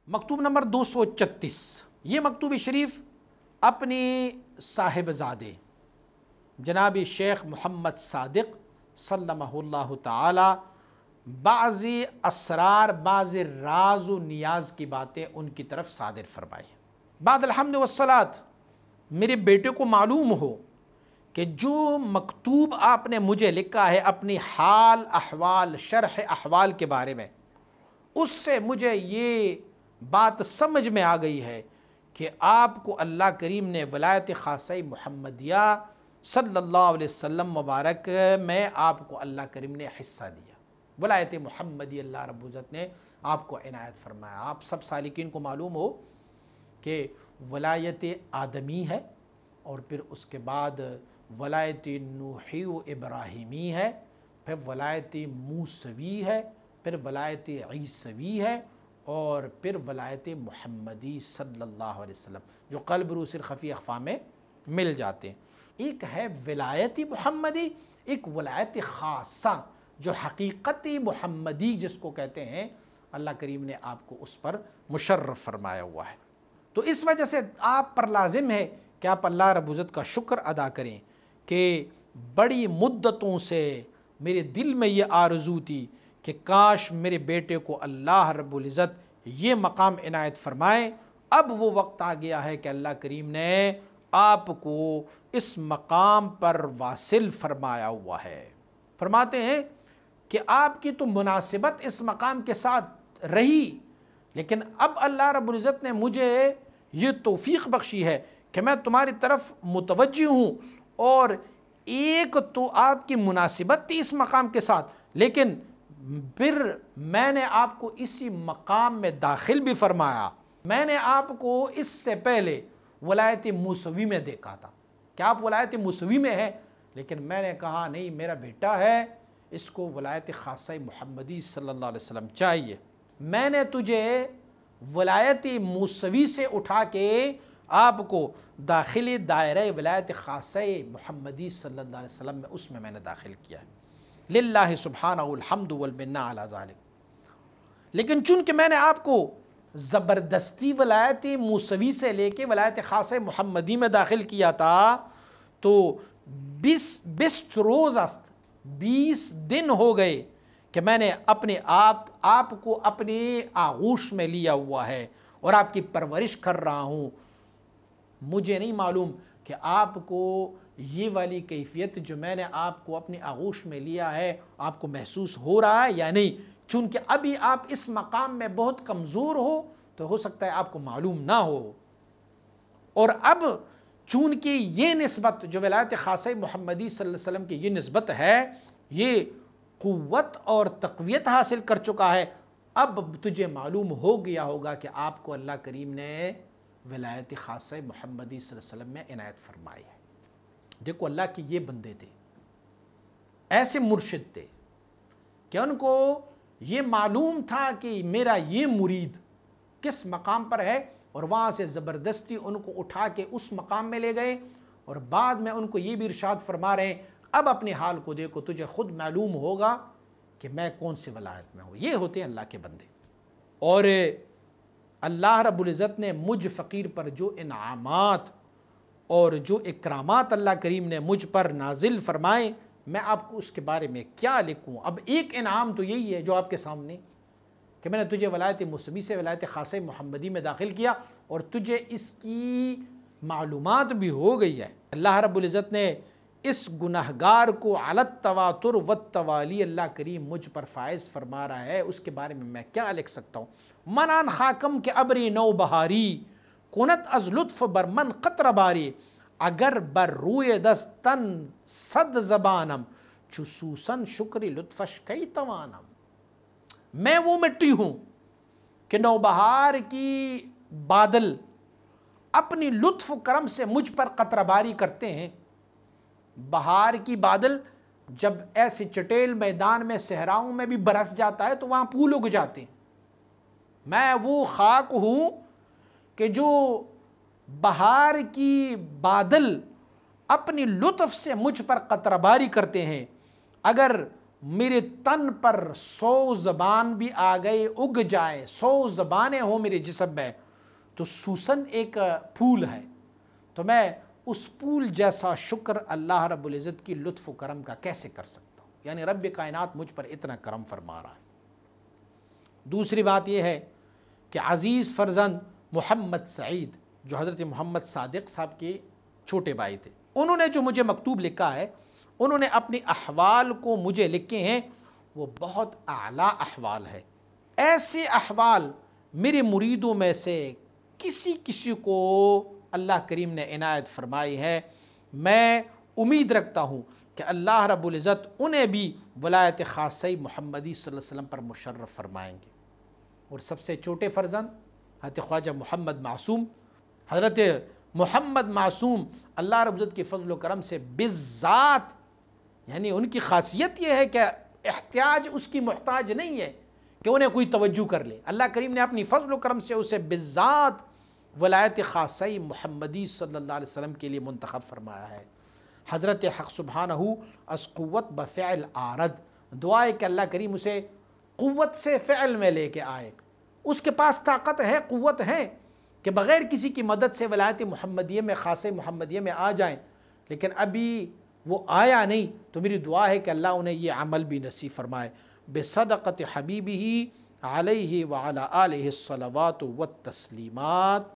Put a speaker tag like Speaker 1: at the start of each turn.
Speaker 1: مکتوب نمبر 236، یہ مکتوب شریف اپنے صاحبزادے جناب شیخ محمد صادق سلمہ اللہ تعالی بعض اسرار، بعض راز و نیاز کی باتیں ان کی طرف صادر فرمائی۔ بعد الحمد والصلاۃ میرے بیٹے کو معلوم ہو کہ جو مکتوب آپ نے مجھے لکھا ہے اپنی حال احوال، شرح احوال کے بارے میں، اس سے مجھے یہ بات سمجھ میں آ گئی ہے کہ آپ کو اللہ کریم نے ولایت خاصہ محمدیہ صلی اللہ علیہ وسلم مبارک میں آپ کو اللہ کریم نے حصہ دیا، ولایت محمدی اللہ رب العزت نے آپ کو عنایت فرمایا۔ آپ سب سالکین کو معلوم ہو کہ ولایت آدمی ہے، اور پھر اس کے بعد ولایت نوحی و ابراہیمی ہے، پھر ولایت موسوی ہے، پھر ولایت عیسوی ہے، اور پھر ولایت محمدی صلی اللہ علیہ وسلم جو قلب روح سر خفی اخفا میں مل جاتے ہیں۔ ایک ہے ولایت محمدی، ایک ولایت خاصہ جو حقیقتی محمدی جس کو کہتے ہیں، اللہ کریم نے آپ کو اس پر مشرف فرمایا ہوا ہے۔ تو اس وجہ سے آپ پر لازم ہے کہ آپ اللہ رب العزت کا شکر ادا کریں کہ بڑی مدتوں سے میرے دل میں یہ آرزو تھی کہ کاش میرے بیٹے کو اللہ رب العزت یہ مقام عنایت فرمائے۔ اب وہ وقت آ گیا ہے کہ اللہ کریم نے آپ کو اس مقام پر واصل فرمایا ہوا ہے۔ فرماتے ہیں کہ آپ کی تو مناسبت اس مقام کے ساتھ رہی، لیکن اب اللہ رب العزت نے مجھے یہ توفیق بخشی ہے کہ میں تمہاری طرف متوجہ ہوں، اور ایک تو آپ کی مناسبت تھی اس مقام کے ساتھ، لیکن پھر میں نے آپ کو اسی مقام میں داخل بھی فرمایا۔ میں نے آپ کو اس سے پہلے ولایت موسوی میں دیکھا تھا کہ آپ ولایت موسوی میں ہیں، لیکن میں نے کہا نہیں، میرا بیٹا ہے، اس کو ولایت خاصہ محمدی صلی اللہ علیہ وسلم چاہیے۔ میں نے تجھے ولایت موسوی سے اٹھا کے آپ کو داخلی دائرہ ولایت خاصہ محمدی صلی اللہ علیہ وسلم میں، اس میں نے داخل کیا ہے۔ للہ سبحانہ الحمد والمنہ علی ذالک۔ لیکن چونکہ میں نے آپ کو زبردستی ولایت موسوی سے لے کے ولایت خاصہ محمدی میں داخل کیا تھا، تو 20 روز است، 20 دن ہو گئے کہ میں نے اپنے آپ کو اپنے آغوش میں لیا ہوا ہے اور آپ کی پرورش کر رہا ہوں۔ مجھے نہیں معلوم کہ آپ کو یہ والی کیفیت جو میں نے آپ کو اپنے آغوش میں لیا ہے آپ کو محسوس ہو رہا ہے یا نہیں، چونکہ ابھی آپ اس مقام میں بہت کمزور ہو تو ہو سکتا ہے آپ کو معلوم نہ ہو، اور اب چونکہ یہ نسبت جو ولایت خاصہ محمدی صلی اللہ علیہ وسلم کی یہ نسبت ہے، یہ قوت اور تقویت حاصل کر چکا ہے، اب تجھے معلوم ہو گیا ہوگا کہ آپ کو اللہ کریم نے ولایت خاصہ محمدی صلی اللہ علیہ وسلم میں عنایت فرمائی ہے۔ دیکھو اللہ کے یہ بندے تھے، ایسے مرشد تھے کہ ان کو یہ معلوم تھا کہ میرا یہ مرید کس مقام پر ہے، اور وہاں سے زبردستی ان کو اٹھا کے اس مقام میں لے گئے، اور بعد میں ان کو یہ بھی ارشاد فرما رہے ہیں اب اپنے حال کو دیکھو، تجھے خود معلوم ہوگا کہ میں کون سی ولایت میں ہوں۔ یہ ہوتے ہیں اللہ کے بندے۔ اور اللہ رب العزت نے مجھ فقیر پر جو انعامات اور جو اکرامات اللہ کریم نے مجھ پر نازل فرمائے، میں آپ کو اس کے بارے میں کیا لکھوں۔ اب ایک انعام تو یہی ہے جو آپ کے سامنے کہ میں نے تجھے ولایت موسوی سے ولایت خاصہ محمدی میں داخل کیا، اور تجھے اس کی معلومات بھی ہو گئی ہے۔ اللہ رب العزت نے اس گناہگار کو علی التواتر والتوالی اللہ کریم مجھ پر فائز فرما رہا ہے، اس کے بارے میں کیا لکھ سکتا ہوں۔ منان خاکم کے ابری نو بہاری، کنت از لطف بر من قطر باری، اگر بر روئے دستن صد زبانم، چسوسن شکری لطفش کئی توانم۔ میں وہ مٹی ہوں کہ نوبہار کی بادل اپنی لطف و کرم سے مجھ پر قطرہ باری کرتے ہیں۔ بہار کی بادل جب ایسے چٹیل میدان میں صحراؤں میں بھی برس جاتا ہے تو وہاں پھول اگ جاتے ہیں۔ میں وہ خاک ہوں کہ جو بہار کی بادل اپنی لطف سے مجھ پر قطرہ باری کرتے ہیں۔ اگر میرے تن پر 100 زبان بھی آ گئے، اگ جائے، 100 زبانیں ہوں میرے جسم میں، تو سوسن ایک پھول ہے، تو میں اس پھول جیسا شکر اللہ رب العزت کی لطف و کرم کا کیسے کر سکتا ہوں؟ یعنی رب کائنات مجھ پر اتنا کرم فرما رہا ہے۔ دوسری بات یہ ہے کہ عزیز فرزند محمد سعید، جو حضرت محمد صادق صاحب کے چھوٹے بھائی تھے، انہوں نے جو مجھے مکتوب لکھا ہے، انہوں نے اپنی احوال کو مجھے لکھے ہیں، وہ بہت اعلیٰ احوال ہے۔ ایسے احوال میرے مریدوں میں سے کسی کو اللہ کریم نے عنایت فرمائی ہے۔ میں امید رکھتا ہوں کہ اللہ رب العزت انہیں بھی ولایت خاصہ محمدی صلی اللہ علیہ وسلم پر مشرف فرمائیں گے۔ اور سب سے چھوٹے فرزند حضرت خواجہ محمد معصوم، حضرت محمد معصوم اللہ رب العزت کے فضل و کرم سے بالذات، یعنی ان کی خاصیت یہ ہے کہ احتیاج اس کی محتاج نہیں ہے کہ انہیں کوئی توجہ کر لے، اللہ کریم نے اپنی فضل و کرم سے اسے بالذات ولایت خاصہ محمدی صلی اللہ علیہ وسلم کے لیے منتخب فرمایا ہے۔ حضرت حق سبحانہ از قوت بفعل آرد، دعا ہے کہ اللہ کریم اسے قوت سے فعل میں لے کے آئے۔ اس کے پاس طاقت ہے، قوت ہے کہ بغیر کسی کی مدد سے ولایت محمدیہ میں، خاص محمدیہ میں آ جائیں، لیکن ابھی وہ آیا نہیں، تو میری دعا ہے کہ اللہ انہیں یہ عمل بھی نصیب فرمائے۔ بصدقت حبیبہ علیہ وعلی آلہ الصلوات والتسلیمات۔